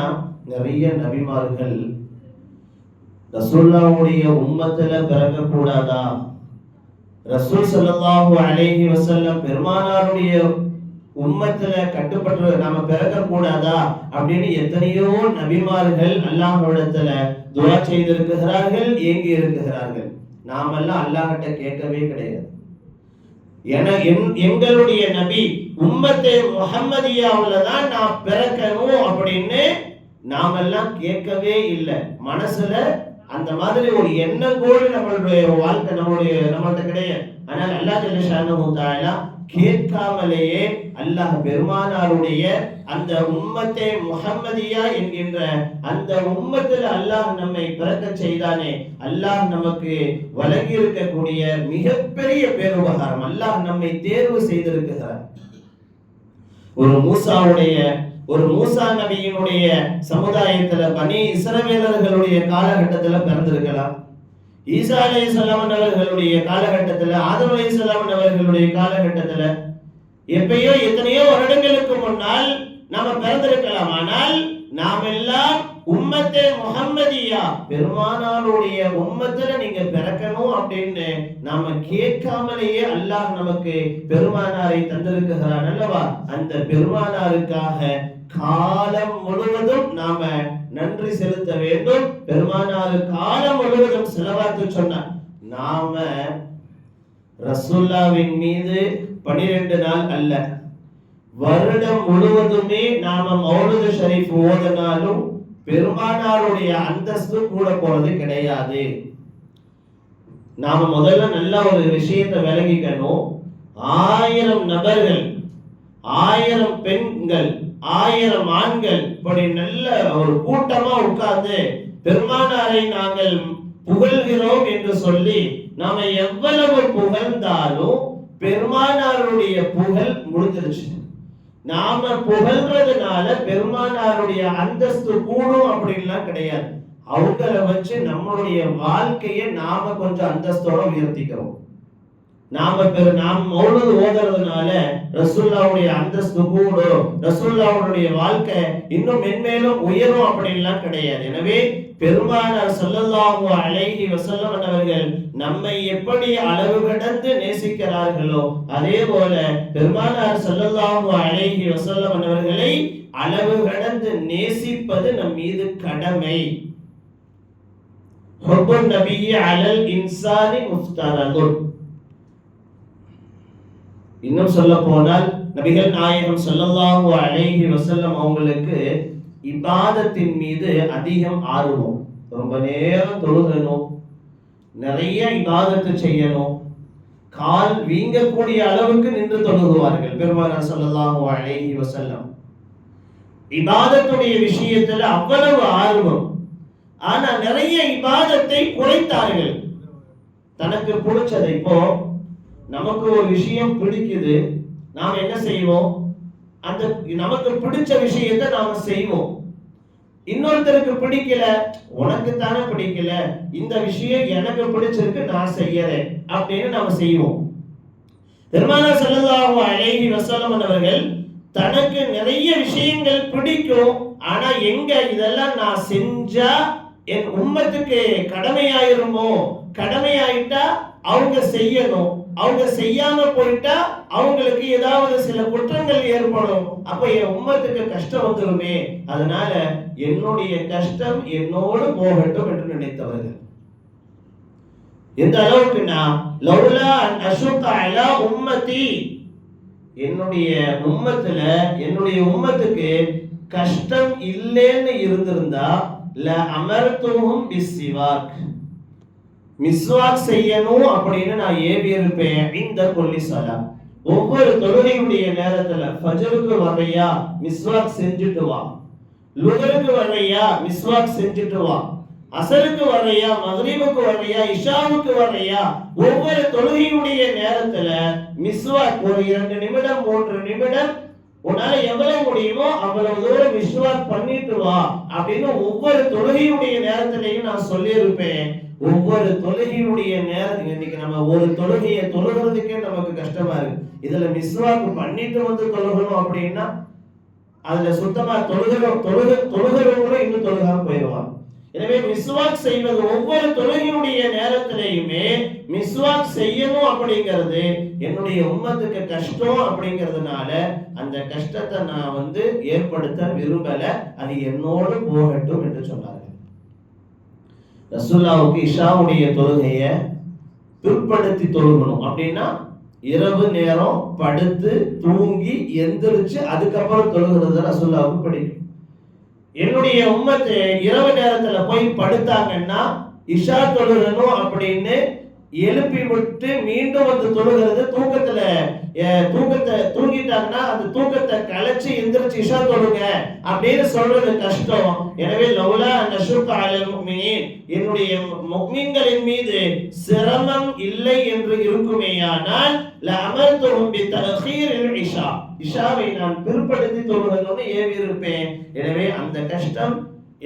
நிறைய நபிமார்கள் ரசூலுல்லாஹ்வுடைய உம்மத்துல பிறக்க கூடாதா, ரசூல் ஸல்லல்லாஹு அலைஹி வஸல்லம் பெருமானாருடைய உம்மத்துல கட்டுப்பட்டு நாம பிறக்க கூடாதா அப்படின்னு எத்தனையோ நபிமார்கள் அல்லாஹ்விடத்துல துஆ செய்திருக்கிறார்கள், ஏங்கி இருக்கிறார்கள். நாமெல்லாம் அல்லாஹ்கிட்ட கேட்கவே கிடையாது. எங்களுடைய நபி உம்மத்தே முஹம்மதியாவுல தான் நான் பிறக்கணும் அப்படின்னு நாமெல்லாம் கேட்கவே இல்லை. மனசுல அந்த மாதிரி ஒரு எண்ணம் கூட நம்மளுடைய வாழ்க்கை நம்மள்ட்ட கிடையாது. ஆனால் அல்லாஹ் ஜல்ல ஷானுஹு தஆலா கேட்காமலேயே அல்லாஹ் பெருமானாருடைய அந்த உம்மத்தே முஹம்மதியா என்கின்ற அந்த உம்மத்தில் அல்லாஹ் நம்மை பிறக்க செய்தானே, அல்லாஹ் நமக்கு வழங்கி இருக்கக்கூடிய மிகப்பெரிய பேருபகாரம். அல்லாஹ் நம்மை தேர்வு செய்திருக்கிறார். ஒரு மூசா நபியினுடைய சமுதாயத்துல பனி இஸ்ரவேலர்களுடைய காலகட்டத்துல பிறந்திருக்கலாம். ஈசா அலைஹிஸ்ஸலாம் அவர்களுடைய காலகட்டத்துல, ஆதம் அலைஹிஸ்ஸலாம் அவர்களுடைய காலகட்டத்துல எப்பயோ எத்தனையோ வருடங்களுக்கு முன்னால் நாம பிறந்திருக்கலாம். ஆனால் நாம் எல்லாம் உம்மத்தே முஹம்மதியா, பெருமானாருடைய உம்மத்துல நீங்க பிறக்கணும் அப்படின்னு நாம கேட்காமலேயே அல்லாஹ் நமக்கு பெருமானாரை தந்திருக்கிறான் அல்லவா? அந்த பெருமானாருக்காக காலம் முழுவதும் நாம நன்றி செலுத்த வேண்டும். பெருமானாரு காலம் முழுவதும் செலவாத்து சொன்னார். நாம ரசூலுல்லாஹ்வின் மீது 12 நாள் அல்ல, வருடம் முழுவதுமே நாம மௌலிது ஷரீஃப் ஓதினாலும் பெருமானாருடைய அந்தஸ்து கூட போறது கிடையாது. நாம முதல்ல நல்ல ஒரு விஷயத்தை விளங்கிக்கணும். 1000 நபர்கள், 1000 பெண்கள், 1000 ஆண்கள் இப்படி நல்ல ஒரு கூட்டமா உட்கார்ந்து பெருமானாரை நாங்கள் புகழ்கிறோம் என்று சொல்லி நாம எவ்வளவு புகழ்ந்தாலும் பெருமானாருடைய புகழ் முடிஞ்சிருச்சு. நாம புகழ்றதுனால பெருமானாருடைய அந்தஸ்து கூடும் அப்படின்லாம் கிடையாது. அவங்கள வச்சு நம்மளுடைய வாழ்க்கையை நாம கொஞ்சம் அந்தஸ்தோட உயர்த்திக்கிறோம். நாம மௌலிது ஓதுறதுனால ரசூலுல்லாஹ்வுடைய அந்தஸ்து கூடும், ரசூலுல்லாஹ்வுடைய வாழ்க்கை இன்னும் மென்மேலும் உயரும் அப்படின்லாம் கிடையாது. எனவே பெருமானார் ஸல்லல்லாஹு அலைஹி வஸல்லம் அவர்கள் நம்மை எப்படி அளவு கடந்து நேசிக்கிறார்களோ அதே போல பெருமானார் ஸல்லல்லாஹு அலைஹி வஸல்லம் அவர்களை அளவு கடந்து நேசிப்பது நம் மீது கடமை. ஹுப்புன் நபியி அலல் இன்சானி முஃப்தரதுன். இன்னும் சொல்ல போனால் நபிகள் நாயகம் ஸல்லல்லாஹு அலைஹி வஸல்லம் அவங்களுக்கு இபாதத்தின் மீது அதிகம் ஆர்வம். ரொம்ப நேரம் தொழுகணும், நிறைய இபாதத்து செய்யணும், கால் வீங்கக்கூடிய அளவுக்கு நின்று தொழுகுவார்கள் பெருமானார் ஸல்லல்லாஹு அலைஹி வஸல்லம். இபாதத்துடைய விஷயத்துல அவ்வளவு ஆர்வம். ஆனா நிறைய இபாதத்தை குறைத்தார்கள். தனக்கு பிடிச்சதை, இப்போ நமக்கு ஒரு விஷயம் பிடிக்குது, நாம என்ன செய்வோம்? அந்த நமக்கு பிடிச்ச விஷயத்தை நாம செய்வோம். இன்னொருத்தருக்கு பிடிக்கல, உனக்கு தானே பிடிக்கல, இந்த விஷயம் எனக்கு பிடிச்சிருக்கு நான் செய்யறேன் அப்படின்னு நாம செய்வோம். பெருமானார் ஸல்லல்லாஹு அலைஹி வஸல்லம் அவர்கள் தனக்கு நிறைய விஷயங்கள் பிடிக்கும். ஆனா எங்க இதெல்லாம் நான் செஞ்சா என் உம்மத்துக்கு கடமையாயிருமோ, கடமையாயிட்டா அவங்க செய்யணும், அவங்க செய்யாம போயிட்டா அவங்களுக்கு ஏதாவது சில குற்றங்கள் ஏற்படும், அப்ப என் உம்மத்துக்கு கஷ்டம் வந்துருமே, அதனால என்னுடைய கஷ்டம் என்னோடு போகட்டும் என்று நினைத்தவர்கள். எந்த அளவுக்குன்னா லௌலா அன் அஷுக்க அலா உம்மதி, என்னுடைய உம்மத்துக்கு கஷ்டம் இல்லைன்னு இருந்திருந்தா ல அமர்துஹும் பிஸ்ஸிவாக், மிஸ்வாக் செய்யணும் அப்படின்னு நான் ஏவி இருப்பேன். இந்த கொல்லி சலா, ஒவ்வொரு தொழுகையுடைய நேரத்துல ஃபஜ்ருக்கு வரையா மிஸ்வாக் செஞ்சுட்டு வா, லுஹருக்கு வரையா மிஸ்வாக் செஞ்சுட்டு வா, அசருக்கு வரையா, மக்ரிபுக்கு வரையா, இஷாவுக்கு வரையா, ஒவ்வொரு தொழுகையுடைய நேரத்துல மிஸ்வாக் ஒரு 2 நிமிடம் 3 நிமிடம் உன்னால எவ்வளவு முடியுமோ அவ்வளவு தூரம் மிஸ்வாக் பண்ணிட்டு வா அப்படின்னு ஒவ்வொரு தொழுகையுடைய நேரத்திலையும் நான் சொல்லியிருப்பேன். ஒவ்வொரு தொழுகையுடைய நேரம், இன்னைக்கு நம்ம ஒரு தொழுகையை தொழுகிறதுக்கே நமக்கு கஷ்டமா இருக்கு, இதுல மிஸ்வாக் பண்ணிட்டு வந்து தொழுகணும் அப்படின்னா அதுல சுத்தமா தொழுகிறவங்களும் இன்னும் தொழுகாம போயிடுவாங்க. எனவே மிஸ்வாக் செய்வது ஒவ்வொரு தொழுகையுடைய நேரத்திலையுமே மிஸ்வாக் செய்யணும் அப்படிங்கிறது என்னுடைய உம்மத்துக்கு கஷ்டம் அப்படிங்கிறதுனால அந்த கஷ்டத்தை நான் ஏற்படுத்த விரும்பல, அது என்னோடு போகட்டும் என்று சொன்னார்கள். ரசூலுல்லாஹ்வுக்கு இஷாவுடைய தொழுகையை பிற்படுத்தி தொழுகணும் அப்படின்னா இரவு நேரம் படுத்து தூங்கி எந்திரிச்சு அதுக்கப்புறம் தொழுகிறது ரசூலுல்லாஹ்வுக்கு பிடிக்கும். என்னுடைய உம்மத்து இரவு நேரத்துல போய் படுத்தாங்கன்னா இஷா தொழுகணும் அப்படின்னு எழுப்பி விட்டு மீண்டும் தொழுகிறது, தூக்கத்தை தூங்கிட்டாங்கன்னா அந்த தூக்கத்தை கலைச்சு எந்திரிச்சு இஷா தொழுங்க அப்படின்னு சொல்றது கஷ்டம். எனவே லௌலா அன் அஷுக்க அலல் முஃமினீன், என்னுடைய முஃமின்களின் மீது சிரமம் இல்லை என்று இருக்குமேயானால் லஅமர்துஹும் பிதஅഖீரில் இஷா, இஷாவை நான் பிற்படுத்தி தொழுகணும்னு ஏவி இருப்பேன். எனவே அந்த கஷ்டம்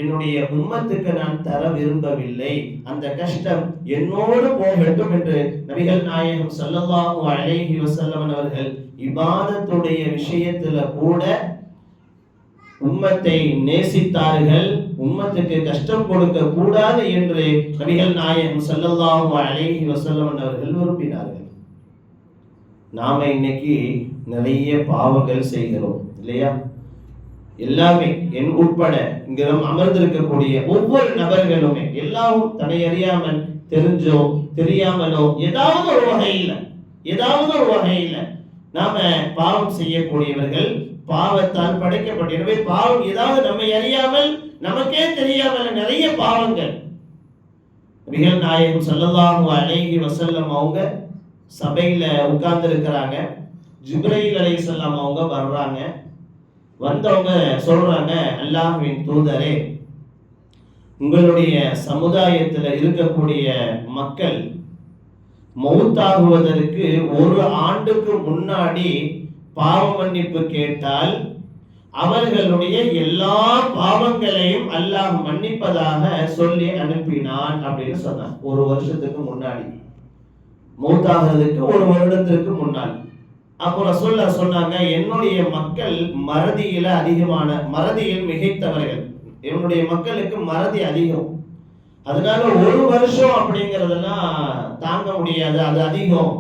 என்னுடைய உம்மத்துக்கு நான் தர விரும்பவில்லை, அந்த கஷ்டம் என்னோடு போகட்டும் என்று நபிகள் நாயகம் ஸல்லல்லாஹு அலைஹி வஸல்லம் அவர்கள் இபாதத்துடைய விஷயத்துல கூட உம்மத்தை நேசித்தார்கள். உம்மத்துக்கு கஷ்டம் கொடுக்க கூடாது என்று நபிகள் நாயகம் ஸல்லல்லாஹு அலைஹி வஸல்லம் அவர்கள் விரும்பினார்கள். நாம இன்னைக்கு நிறைய பாவங்கள் செய்கிறோம் இல்லையா? எல்லாமே என் உட்பட இங்க அமர்ந்திருக்கக்கூடிய ஒவ்வொரு நபர்களுமே எல்லாரும் தன்னை அறியாமல் தெரிஞ்சோ தெரியாமலோ ஏதாவது ஒரு வகையில நாம பாவம் செய்யக்கூடியவர்கள், பாவத்தால் படைக்கப்பட்ட. எனவே பாவம் ஏதாவது நம்மை அறியாமல் நமக்கே தெரியாமல் நிறைய பாவங்கள். நபிகள் நாயகம் ஸல்லல்லாஹு அலைஹி வஸல்லம் அவங்க சபையில உட்கார்ந்து இருக்கிறாங்க. ஜிப்ரீல் அலைஹிஸ்ஸலாம் அவங்க வர்றாங்க. வந்தவங்க சொல்றாங்க, அல்லாஹ்வின் தூதரே, உங்களுடைய சமுதாயத்துல இருக்கக்கூடிய மக்கள் மௌத்தாகுவதற்கு ஒரு ஆண்டுக்கு முன்னாடி பாவ மன்னிப்பு கேட்டால் அவர்களுடைய எல்லா பாவங்களையும் அல்லாஹ் மன்னிப்பதாக சொல்லி அனுப்பினான் அப்படின்னு சொன்னான். ஒரு வருஷத்துக்கு முன்னாடி, மௌத்தாகிறதுக்கு ஒரு வருடத்திற்கு முன்னாடி. அப்போ ரசூலுல்லாஹ் சொன்னாங்க, என்னுடைய மக்கள் மறதியில் மிகைத்தவர்கள், என்னுடைய மக்களுக்கு மறதி அதிகம், அதனால ஒரு வருஷம் அப்படிங்கறதெல்லாம் தாங்க முடியாது, அது அதிகம்.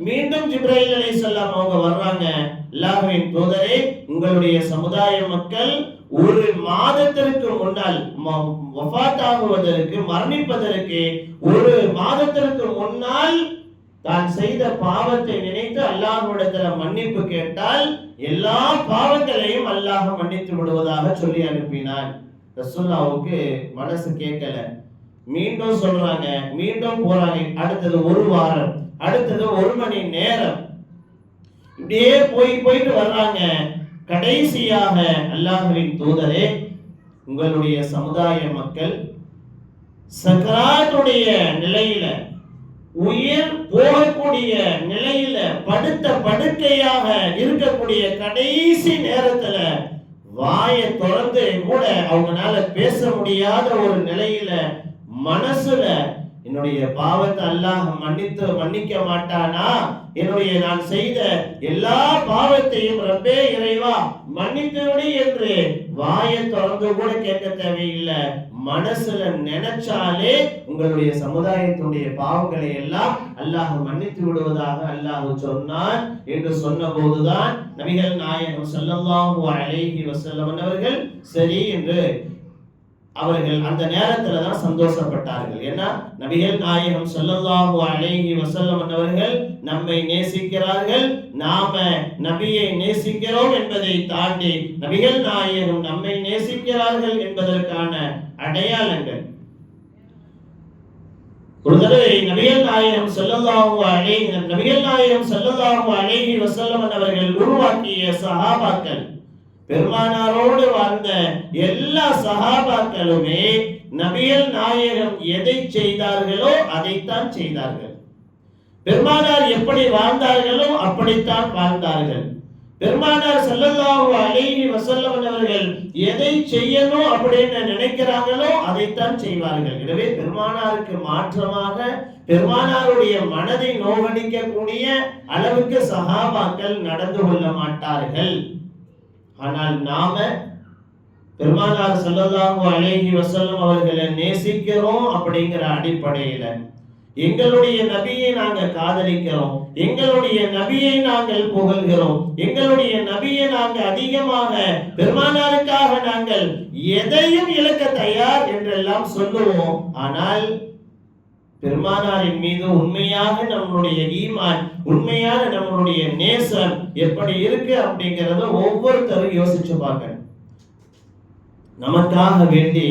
மீண்டும் ஜிப்ரீல் அலைஹிஸ்ஸலாம் அவங்க வர்றாங்க, அல்லாஹ்வின் தூதரே, உங்களுடைய சமுதாய மக்கள் ஒரு மாதத்திற்கு முன்னால் வஃபாத் ஆகுவதற்கு, மரணிப்பதற்கு ஒரு மாதத்திற்கு முன்னால் தான் செய்த பாவத்தை நினைத்து அல்லாஹ்விடத்துல மன்னிப்பு கேட்டால் எல்லா பாவங்களையும் அல்லாஹ் மன்னித்து விடுவதாக சொல்லி அனுப்பினான். ரசூலுல்லாஹ்வுக்கு மனசு கேட்கல. மீண்டும் சொல்றாங்க, மீண்டும் போறாங்க. அடுத்தது ஒரு வாரம், அடுத்தது ஒரு மணி நேரம், இப்படியே போயிட்டு வர்றாங்க. கடைசியாக அல்லாஹ்வின் தூதரே, உங்களுடைய சமுதாய மக்கள் சக்கராத்துடைய நிலையில, உயிர் போகக்கூடிய நிலையில, படுத்த படுக்கையாக இருக்கக்கூடிய கடைசி நேரத்துல வாயை திறந்து கூட அவங்களால பேச முடியாத ஒரு நிலையில மனசுல என்னுடைய பாவத்தை அல்லாஹ் மன்னிக்க மாட்டானா, என்னுடைய நான் செய்த எல்லா பாவத்தையும் ரப்பே இறைவா மன்னித்து விடு என்று வாயை திறந்து கூட கேட்க தேவையில்லை, மனசுல நினைச்சாலே உங்களுடைய சமுதாயத்துடைய பாவங்களை எல்லாம் அல்லாஹ் மன்னித்து விடுவதாக அல்லாஹ் சொன்னான் என்று சொன்ன போதுதான் நபிகள் நாயகம் ஸல்லல்லாஹு அலைஹி வஸல்லம் அவர்கள் சரி என்று அவர்கள் அந்த நேரத்துல தான் சந்தோஷப்பட்டார்கள். ஏன்னா நபிகள் நாயகம் ஸல்லல்லாஹு அலைஹி வஸல்லம் அவர்கள் நம்மை நேசிக்கிறார்கள், நாம நபியை நேசிக்கிறோம் என்பதை தாண்டி நபிகள் நாயகம் நம்மை நேசிக்கிறார்கள் என்பதற்கான அடையாளங்கள். ஒரு தடவை நபிகள் நாயகம் ஸல்லல்லாஹு அலைஹி வஸல்லம் அவர்கள் உருவாக்கிய சஹாபாக்கள், பெருமானாரோடு வாழ்ந்த எல்லா சஹாபாக்களுமே நபிகள் நாயகம் எதை செய்தார்களோ அதைத்தான் செய்தார்கள். பெருமானார் எப்படி வாழ்ந்தார்களோ அப்படித்தான் வாழ்ந்தார்கள். பெருமானார் ஸல்லல்லாஹு அலைஹி வஸல்லம் அவர்கள் எதை செய்யணும் அப்படின்னு நினைக்கிறாங்களோ அதைத்தான் செய்வார்கள். எனவே பெருமானாருக்கு மாற்றமாக பெருமானாருடைய மனதை நோகடிக்கக்கூடிய அளவுக்கு சஹாபாக்கள் நடந்து கொள்ள மாட்டார்கள். ஆனால் நாம பெருமானார் ஸல்லல்லாஹு அலைஹி வஸல்லம் அவர்களை நேசிக்கிறோம் அப்படிங்கிற அடிப்படையில எங்களுடைய நபியை நாங்கள் காதலிக்கிறோம், எங்களுடைய நபியை நாங்கள் புகழ்கிறோம், எங்களுடைய நபியை நாங்கள் அதிகமாக பெருமானாருக்காக நாங்கள் எதையும் இழக்க தயார் என்றெல்லாம் சொல்லுவோம். ஆனால் பெருமானாரின் மீது உண்மையாக நம்மளுடைய ஈமான், உண்மையான நம்மளுடைய நேசம் எப்படி இருக்கு அப்படிங்கறத ஒவ்வொருத்தரும் யோசிச்சு பார்க்கணும். நமக்காக வேண்டி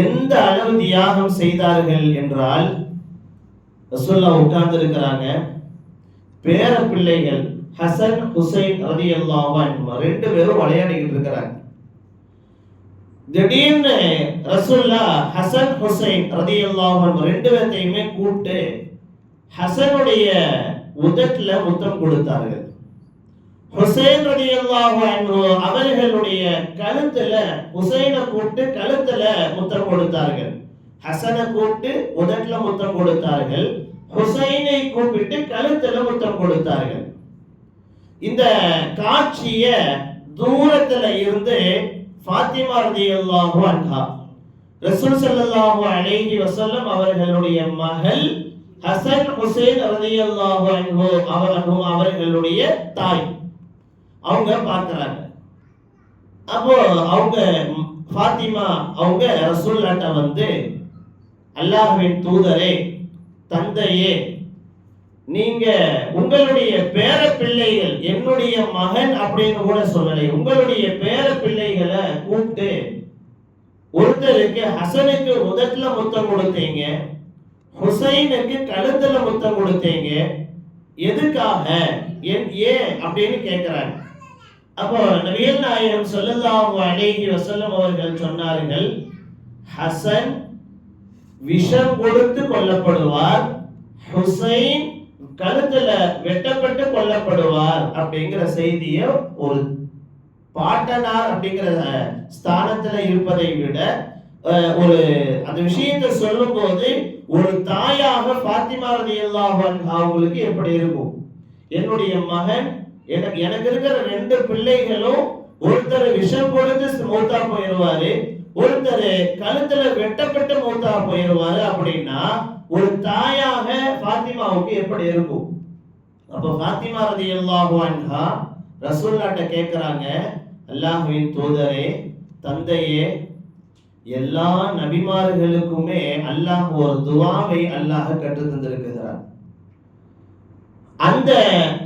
எந்த அளவு தியாகம் செய்தார்கள் என்றால், ரசூலுல்லாஹ் உட்கார்ந்து இருக்கிறாங்க, பேர பிள்ளைகள் ஹசன் ஹுசைன் ரலியல்லாஹு அன்ஹு ரெண்டு பேரும் விளையாடிக்கிட்டு இருக்கிறாங்க. திடீர்னு ரசூலுல்லாஹ் ஹசன் ஹுசைன் ரலியல்லாஹு அன்ஹு ரெண்டு பேரையுமே கூப்பிட்டு ஹசனுடைய உதட்டுல முத்தம் கொடுத்தார்கள். ஹுசைன் ரலியல்லாஹு அன்ஹு அவர்களுடைய கழுத்துல ஹுசைனை கூப்பிட்டு கழுத்துல முத்தம் கொடுத்தார்கள். ஹசனை கூப்பிட்டு உதட்டுல முத்தம் கொடுத்தார்கள். ஹுசைனை கூப்பிட்டு கழுத்துல முத்தம் கொடுத்தார்கள். இந்த காட்சிய தூரத்துல இருந்து ஃபாத்திமா ரலியல்லாஹு அன்ஹா ரசூல் ஸல்லல்லாஹு அலைஹி வஸல்லம் அவர்களுடைய மகள் ஹசன் ஹுசைன் ரலியல்லாஹு அன்ஹு அவர்களுடைய தாய் அவங்க பார்க்கறாங்க. அப்போ அவங்க ஃபாத்திமா அவங்க ரசூலுல்லாஹ்ட்ட வந்து, அல்லாஹ்வின் தூதரே, தந்தையே, நீங்க உங்களுடைய பேர பிள்ளைகள், என்னுடைய மகன் அப்படின்னு கூட சொல்லலை, உங்களுடைய பேர பிள்ளைகளை கூப்பிட்டு ஒருத்தருக்கு ஹசனுக்கு உதட்டுல முத்தம் கொடுத்தீங்க, ஹுசைனுக்கு கழுத்துல முத்தம் கொடுத்தீங்க, எதுக்காக, ஏன் அப்படின்னு கேட்கிறாங்க. அப்போ நபிகள் நாயகம் ஸல்லல்லாஹு அலைஹி வஸல்லம் அவர்கள் சொன்னார்கள், ஹசன் விஷம் கொடுத்து கொல்லப்படுவார், ஹுசைன் கழுத்துல வெட்டப்பட்டு கொல்லப்படுவார் அப்படிங்கிற செய்தியை ஒரு பாட்டனார் அப்படிங்கிற ஸ்தானத்துல இருப்பதை விட ஒரு அந்த விஷயத்தை சொல்லும் போது ஒரு தாயாக ஃபாத்திமா ரலியல்லாஹு அன்ஹா அவங்களுக்கு எப்படி இருக்கும், என்னுடைய மகன் எனக்கு இருக்கிற 2 பிள்ளைகளும் ஒருத்தர் விஷம் கொடுத்து மூத்தா போயிடுவாரு, ஒருத்தர் கழுத்துல வெட்டப்பட்டு மூத்தா போயிடுவாரு அப்படின்னா ஒரு தாயாக ஃபாத்திமாவுக்கு எப்படி இருக்கும். அப்ப ஃபாத்திமா ரலியல்லாஹு அன்ஹா ரசூலுல்லாஹ்ட்ட கேக்குறாங்க, அல்லாஹ்வின் தூதரே, தந்தையே, எல்லா நபிமார்களுக்குமே அல்லாஹ் ஒரு துஆவை அல்லாஹ் கற்றுத் தந்திருக்கிறார். அந்த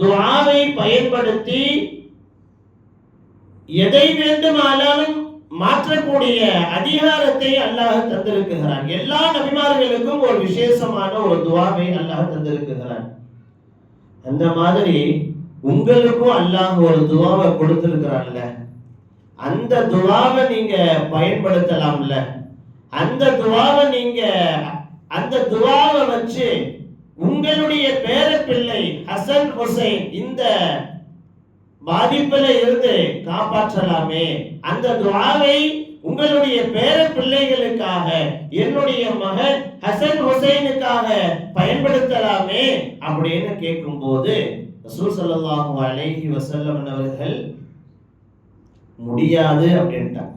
துஆவை பயன்படுத்தி எதை வேண்டுமானாலும் மாற்றக்கூடிய அதிகாரத்தை அல்லாஹ் தந்திருக்கிறான். எல்லா நபிமார்களுக்கும் ஒரு விசேஷமான ஒரு துஆவை அல்லாஹ் தந்திருக்கிறான். அந்த மாதிரி உங்களுக்கும் அல்லாஹ் ஒரு துஆவை கொடுத்திருக்கிறான்ல, அந்த துஆவை நீங்க பயன்படுத்தலாம்ல. அந்த துஆவை வச்சு உங்களுடைய பேர பிள்ளை ஹசன் ஹுசைன் இந்த பாதிப்பில இருந்து காப்பாற்றலாமே. அந்த துஆவை உங்களுடைய பேர பிள்ளைகளுக்காக, என்னுடைய மகன் ஹசன் ஹுசைனுக்காக பயன்படுத்தலாமே அப்படின்னு கேட்கும்போது ரசூல் ஸல்லல்லாஹு அலைஹி வஸல்லம் அவர்கள் முடியாது அப்படின்ட்டாங்க.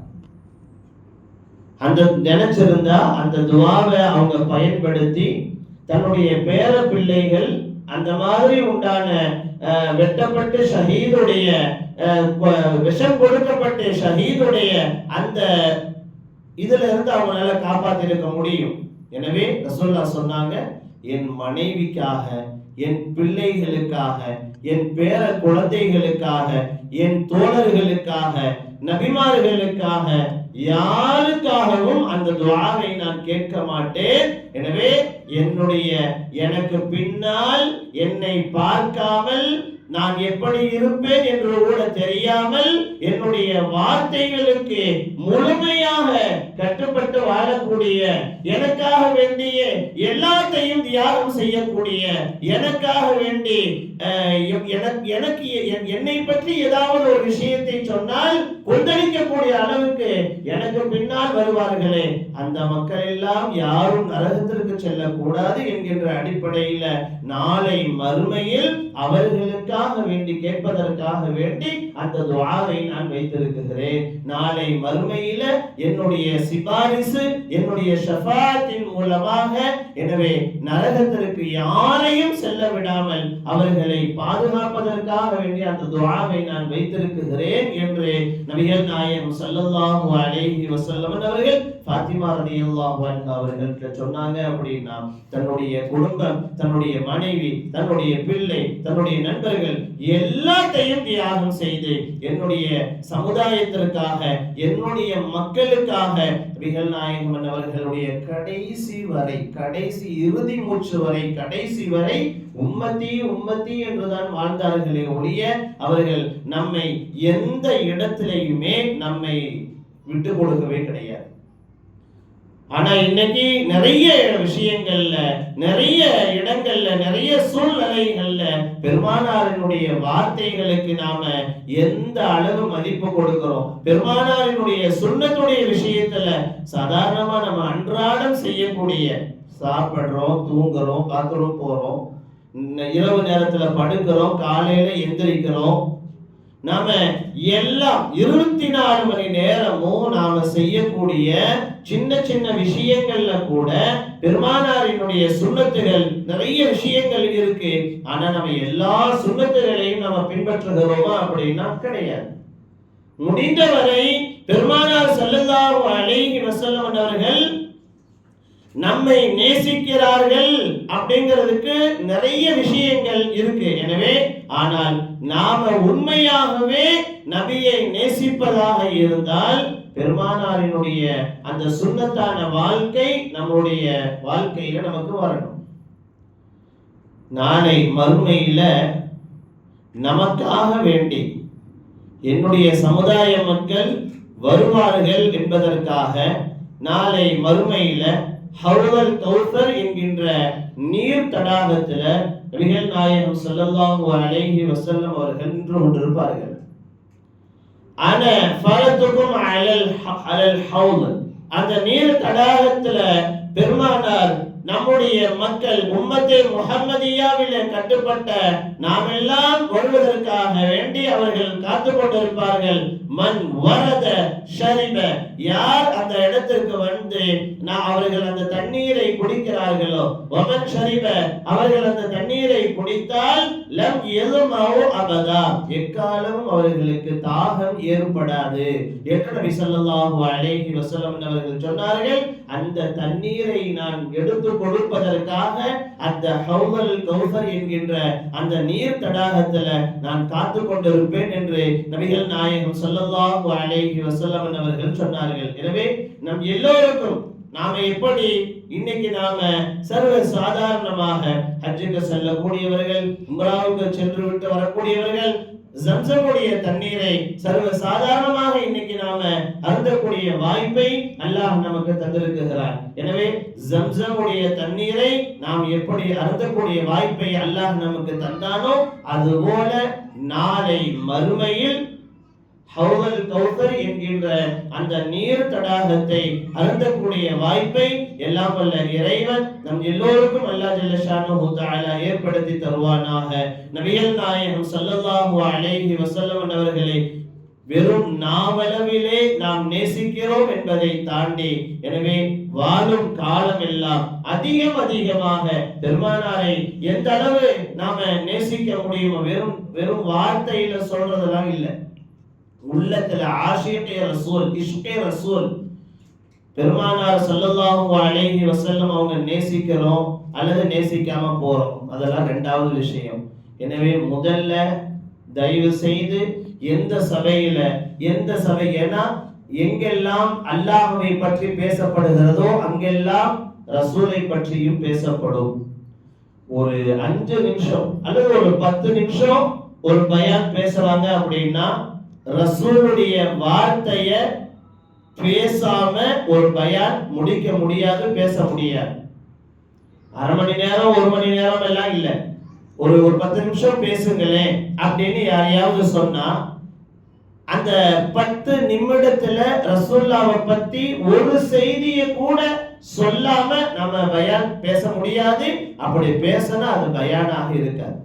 அந்த நினைச்சிருந்தா அந்த துஆவை அவங்க பயன்படுத்தி தன்னுடைய பேர பிள்ளைகள் அந்த மாதிரி உண்டான வெட்டப்பட்டு ஷஹீதுடைய விஷம் கொடுக்கப்பட்ட ஷஹீதுடைய அந்த இதுல இருந்து அவங்களால காப்பாத்திருக்க முடியும். எனவே ரசூலுல்லாஹ் சொன்னாங்க, என் மனைவிக்காக, என் பிள்ளைகளுக்காக, என் பேர குழந்தைகளுக்காக, என் தோழர்களுக்காக, நபிமார்களுக்காக, யாருக்காகவும் அந்த துஆவை நான் கேட்க மாட்டேன். எனவே எனக்கு பின்னால் என்னை பார்க்காமல் நான் எப்படி இருப்பேன் என்று கூட தெரியாமல் என்னுடைய வார்த்தைகளுக்கு முழுமையாக கட்டுப்பட்டு வாழக்கூடிய, எனக்காக வேண்டிய எல்லாத்தையும் தியாகம் செய்யக்கூடிய, எனக்காக வேண்டி எனக்கு என்னை பற்றி ஏதாவது ஒரு விஷயத்தை சொன்னால் கொந்தளிக்கக்கூடிய அளவுக்கு எனக்கு பின்னால் வருவார்களே, அந்த மக்கள் எல்லாம் யாரும் நரகத்திற்கு செல்லக்கூடாது என்கின்ற அடிப்படையில் நாளை மறுமையில் அவர்களுக்காக வேண்டி கேட்பதற்காக வேண்டி அந்த துஆவை நான் வைத்திருக்கிறேன். நாளை மறுமையில என்னுடைய சிபாரிசு, என்னுடைய ஷஃபாத்தின் மூலமாக எனவே நரகத்திற்கு யாரையும் செல்ல விடாமல் அவர்களை பாதுகாப்பதற்காக வேண்டி அந்த துஆவை நான் வைத்திருக்கிறேன் என்று நபிகள் நாயகம் ஸல்லல்லாஹு அலைஹி வஸல்லம் அவர்கள் ஃபாத்திமா ரலியல்லாஹு அன்ஹா அவர்களுக்கு சொன்னாங்க. அப்படின்னா தன்னுடைய குடும்பம், தன்னுடைய மனைவி, தன்னுடைய பிள்ளை, தன்னுடைய நண்பர்கள் எல்லாத்தையும் தியாகம் செய்து என்னுடைய சமுதாயத்திற்காக, என்னுடைய மக்களுக்காக நபிகள் நாயகம் அவர்களுடைய கடைசி வரை, கடைசி இறுதி மூச்சு வரை, கடைசி வரை உம்மத்தி உம்மத்தி என்றுதான் வாழ்ந்தார்களே ஒழிய அவர்கள் நம்மை எந்த இடத்திலேயுமே நம்மை விட்டு கொடுக்கவே கிடையாது. ஆனா இன்னைக்கு நிறைய விஷயங்கள்ல, நிறைய இடங்கள்ல, நிறைய சூழ்நிலைகள்ல பெருமானாரினுடைய வார்த்தைகளுக்கு நாம எந்த அளவு மதிப்பு கொடுக்கிறோம், பெருமானாரினுடைய சுன்னத்துடைய விஷயத்துல சாதாரணமா நம்ம அன்றாடம் செய்யக்கூடிய, சாப்பிடுறோம், தூங்குறோம், பாத்ரூம் போறோம், இரவு நேரத்துல படுக்கிறோம், காலையில எந்திரிக்கிறோம், நாம எல்லாம் 24 மணி நேரமும் நாம செய்யக்கூடிய சின்ன சின்ன விஷயங்கள்ல கூட பெருமானாரினுடைய சுன்னத்துகள் நிறைய விஷயங்கள் இருக்கு. ஆனா நம்ம எல்லா சுன்னத்துகளையும் நம்ம பின்பற்றுகிறோமா அப்படின்னா கிடையாது. முடிந்தவரை பெருமானார் ஸல்லல்லாஹு அலைஹி வஸல்லம் அவர்கள் நம்மை நேசிக்கிறார்கள் அப்படிங்கிறதுக்கு நிறைய விஷயங்கள் இருக்கு. எனவே ஆனால் நாம உண்மையாகவே நபியை நேசிப்பதாக இருந்தால் பெருமானாரினுடைய அந்த சுன்னத்தான வாழ்க்கை நம்முடைய வாழ்க்கையில நமக்கு வரணும். நாளை மறுமையில நமக்காக வேண்டி என்னுடைய சமுதாய மக்கள் வருவார்கள் என்பதற்காக நாளை மறுமையில ஹவுல் கௌசர் என்கின்ற நீர் தடாகத்துல நபிகள் நாயகம் ஸல்லல்லாஹு அலைஹி வஸல்லம் அவர்கள் நின்று கொண்டிருப்பார்கள். அன ஃபரதுகும் அலல் ஹவுல், அந்த நீர் தடாகத்துல பெருமானார் நம்முடைய மக்கள் உம்மத்தே முஹம்மதியாவிலே கட்டுப்பட்ட நாம் எல்லாம் வருவதற்காக வேண்டி அவர்கள் காத்து கொண்டிருப்பார்கள். மன் வரத ஷரிப, யார் அந்த இடத்திற்கு வந்து அவர்கள் அந்த தண்ணீரை குடிக்கிறார்களோ, வமன் ஷரிப, அவர்கள் அந்த தண்ணீரை குடித்தால் லம் யதுமவு அபதா, எக்காலமும் அவர்களுக்கு தாகம் ஏற்படாது என்று நபி ஸல்லல்லாஹு அலைஹி வஸல்லம் அவர்கள் சொன்னார்கள். அந்த தண்ணீரை நான் எடுத்து கொடுப்பதற்காக அந்த ஹவுல் கௌசர் என்கின்ற அந்த நீர் தடாகத்துல நான் காத்து கொண்டிருப்பேன் என்று நபிகள் நாயகம் ஸல்லல்லாஹு அலைஹி வஸல்லம் அவர்கள் சொன்னார்கள். எனவே நம் எல்லோருக்கும் நாம எப்படி இன்னைக்கு நாம சர்வ சாதாரணமாக ஹஜ்ஜுக்கு செல்லக்கூடியவர்கள், உம்ராவுக்கு சென்று விட்டு வரக்கூடியவர்கள் ஜம்சமுடைய தண்ணீரை சர்வ சாதாரணமாக இன்னைக்கு நாம அருந்தக்கூடிய வாய்ப்பை அல்லாஹ் நமக்கு தந்திருக்கிறார். எனவே ஜம்சமுடைய தண்ணீரை நாம் எப்படி அருந்தக்கூடிய வாய்ப்பை அல்லாஹ் நமக்கு தந்தானோ அதுபோல நாளை மறுமையில் ஹவுல் கௌசர் என்கின்ற அந்த நீர் தடாகத்தை அருந்தக்கூடிய வாய்ப்பை எல்லாம் வல்ல இறைவன் நம் எல்லோருக்கும் அல்லாஹ் ஜல்ல ஷானஹு தஆலா ஏற்படுத்தி தருவானாக. நபிகள் நாயகம் ஸல்லல்லாஹு அலைஹி வஸல்லம் அவர்களை வெறும் நாவளவிலே நாம் நேசிக்கிறோம் என்பதை தாண்டி, எனவே வாழும் காலம் எல்லாம் அதிகமாக பெருமானாரை எந்த அளவு நாம நேசிக்க முடியுமோ, வெறும் வார்த்தையில சொல்றதெல்லாம் இல்லை, உள்ளத்துல ஆஷிகே ரசூல், இஷ்கே ரசூல், பெருமானார் ஸல்லல்லாஹு அலைஹி வஸல்லம் அவங்க நேசிக்கிறோம் அல்லது நேசிக்காம போறோம், அதெல்லாம் இரண்டாவது விஷயம். எனவே முதல்ல தயவு செய்து எந்த சபை, ஏன்னா எங்கெல்லாம் அல்லாஹ்வை பற்றி பேசப்படுகிறதோ அங்கெல்லாம் ரசூலை பற்றியும் பேசப்படும். ஒரு 5 நிமிஷம் அல்லது ஒரு 10 நிமிஷம் ஒரு பயான் பேசுறாங்க அப்படின்னா ரசூலுடைய வார்த்தைய பேசாம ஒரு பயான் முடிக்க முடியாது, பேச முடியாது. அரை மணி நேரம் 1 மணி நேரம் எல்லாம் இல்ல, ஒரு 10 நிமிஷம் பேசுங்களேன் அப்படின்னு யாரையாவது சொன்னா அந்த 10 நிமிடத்துல ரசூலுல்லாஹ்வை பத்தி ஒரு செய்தியை கூட சொல்லாம நம்ம பயான் பேச முடியாது. அப்படி பேசினா அது பயானாக இருக்காது.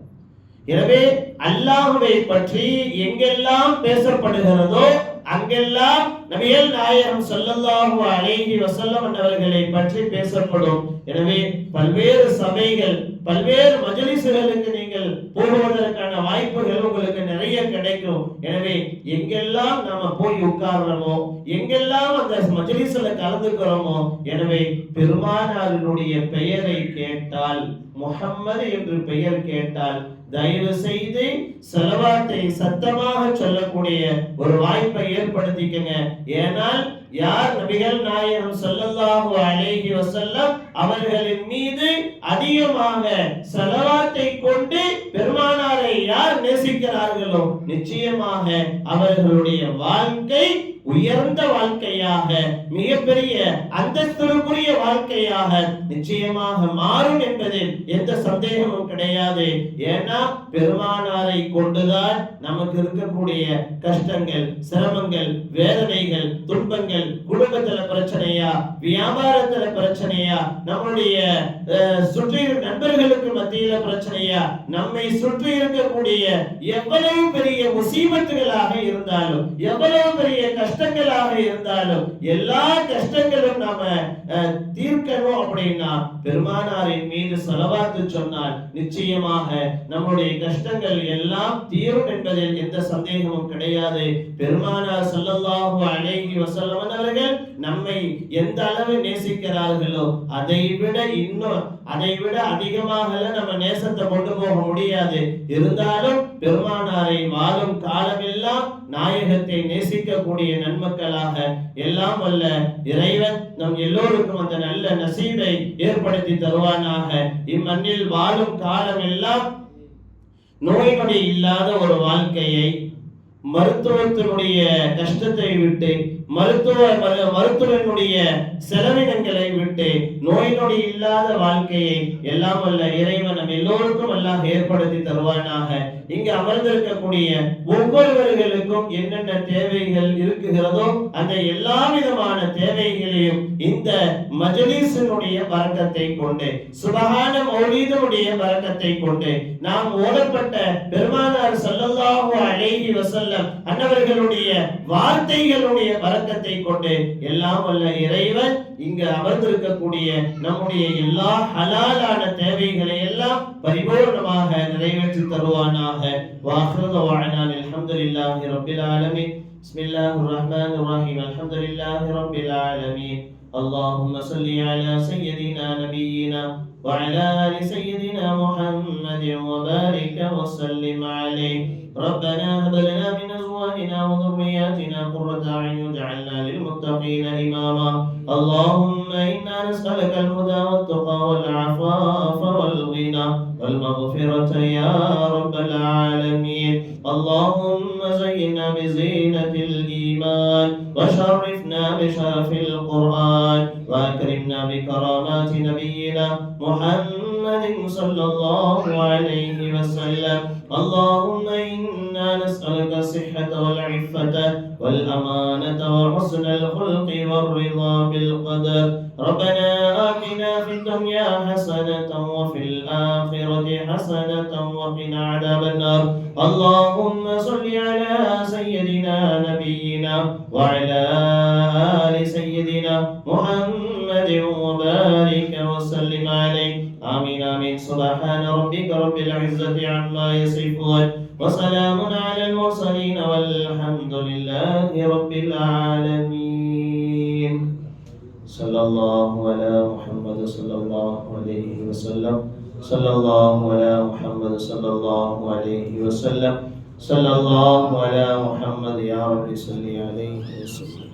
எனவே அல்லாஹ்வை பற்றி எங்கெல்லாம் பேசப்படுகிறதோ அங்கெல்லாம் நபிகள் நாயகம் ஸல்லல்லாஹு அலைஹி வஸல்லம் அவர்களை பற்றி பேசப்படும். எனவே பல்வேறு சபைகள், பல்வேறு மஜ்லிஸ்களுக்கு நீங்கள் போவதற்கான வாய்ப்புகள் உங்களுக்கு நிறைய கிடைக்கும். எனவே எங்கெல்லாம் நாம போய் உட்கார்றோமோ, எங்கெல்லாம் அந்த மஜ்லிஸ்ல கலந்துக்கிறோமோ, எனவே பெருமானாரினுடைய பெயரை கேட்டால், முஹம்மது என்று பெயர் கேட்டால் தயவு செய்து ஸலவாத்தை சத்தமாக சொல்லக்கூடிய ஒரு வாய்ப்பை ஏற்படுத்திக்கங்க. ஏனால் யார் நபிகள் நாயகம் ஸல்லல்லாஹு அலைஹி வஸல்லம் அவர்களின் மீது அதிகமாக ஸலவாத்தை கொண்டு பெருமானாரை யார் நேசிக்கிறார்களோ நிச்சயமாக அவர்களுடைய வாழ்க்கை உயர்ந்த வாழ்க்கையாக, மிகப்பெரிய அந்தஸ்துக்குரிய வாழ்க்கையாக நிச்சயமாக மாறும் என்பதில் எந்த சந்தேகமும் கிடையாது. ஏன்னா பெருமானாரை கொண்டுதான் நமக்கு இருக்கக்கூடிய கஷ்டங்கள், சிரமங்கள், வேதனைகள், துன்பங்கள், குடும்பத்துல பிரச்சனையா, வியாபாரத்துல பிரச்சனையா, நம்முடைய சுற்றி நண்பர்களுக்கு மத்தியில பிரச்சனையா, நம்மை சுற்றி இருக்கக்கூடிய எவ்வளவு பெரிய முசீபத்துகளாக இருந்தாலும், எவ்வளவு பெரிய கஷ்டங்களாக இருந்தாலும், எல்லா கஷ்டங்களும் நாம தீர்க்கணும் அப்படின்னா பெருமானாரின் மீது ஸலவாத்து சொன்னால் நிச்சயமாக நம்முடைய கஷ்டங்கள் எல்லாம் தீரும் என்பதில் எந்த சந்தேகமும் கிடையாது. பெருமானார் ஸல்லல்லாஹு அலைஹி வஸல்லம் அவர்கள் நம்மை எந்த அளவு நேசிக்கிறார்களோ அதைவிட அதிகமாக நம்ம நேசத்தை கொண்டு போக முடியாது. இருந்தாலும் பெருமானாரை வாழும் காலமெல்லாம் நாயகத்தை நேசிக்கக்கூடிய நன்மக்களாக எல்லாம் வல்ல இறைவன் நம் எல்லோருக்கும் அந்த நல்ல நசீபை ஏற்படுத்தி தருவானாக. இம்மண்ணில் வாழும் காலமெல்லாம் நோய் நொடி இல்லாத ஒரு வாழ்க்கையை, மருத்துவத்தினுடைய கஷ்டத்தை விட்டு, மருத்துவனுடைய செலவினங்களை விட்டு நோய் நொடி இல்லாத வாழ்க்கையை எல்லாம் வல்ல இறைவன் நம் எல்லோருக்கும் எல்லாம் ஏற்படுத்தி தருவானாக. இங்கு அமர்ந்திருக்கக்கூடிய ஒவ்வொருவர்களுக்கும் என்னென்ன தேவைகள் இருக்குகிறதோ அந்த எல்லா விதமான தேவைகளையும் இந்த மஜ்லிஸினுடைய பரக்கத்தை கொண்டு, சுபஹான மௌலீதுடைய பரக்கத்தை கொண்டு, நாம் ஓதப்பட்ட பெருமானார் ஸல்லல்லாஹு அலைஹி வஸல்லம் அன்னவர்களுடைய வார்த்தைகளுடைய பரக்கத்தை கொண்டு எல்லாம் வல்ல இறைவன் இங்கு அமர்ந்திருக்கக்கூடிய நம்முடைய எல்லா ஹலாலான தேவைகளை எல்லாம் பரிபூர்ணமாக நிறைவேற்றி தருவானாக. வாஹிரு தஅவானா அல்ஹம்துலில்லாஹி ரப்பில் ஆலமீன். பிஸ்மில்லாஹிர் ரஹ்மானிர் ரஹீம். அல்ஹம்துலில்லாஹி ரப்பில் ஆலமீன். اللهم صل على سيدنا نبينا وعلى آل سيدنا محمد وبارك وسلم عليه. ربنا هب لنا من أزواجنا وذرياتنا قرة أعين واجعلنا للمتقين إماما. اللهم إنا نسألك الهدى والتقى والعفاف والغنى والمغفرة يا رب العالمين. اللهم زينا بزينة الإيمان وشرفنا بشرف القرآن وأكرمنا بكرامات نبينا محمد صلى الله عليه وسلم. اللهم إنا نسألك الصحة والعفة والأمانة وحسن الخلق والرضا بالقدر. ربنا آتنا في الدنيا حسنة وفي الآخرة حسنة وقنا عذاب النار. اللهم صل على سيدنا نبينا وعلى آل سيدنا محمد وبارك وسلم عليه. آمين آمين. سبحان ربك رب العزة عما يصفون وسلام على المرسلين والحمد لله رب العالمين. صلى الله على محمد صلى الله عليه وسلم. صلى الله على محمد صلى الله عليه وسلم. صلى الله على محمد يا رب صل عليه وسلم.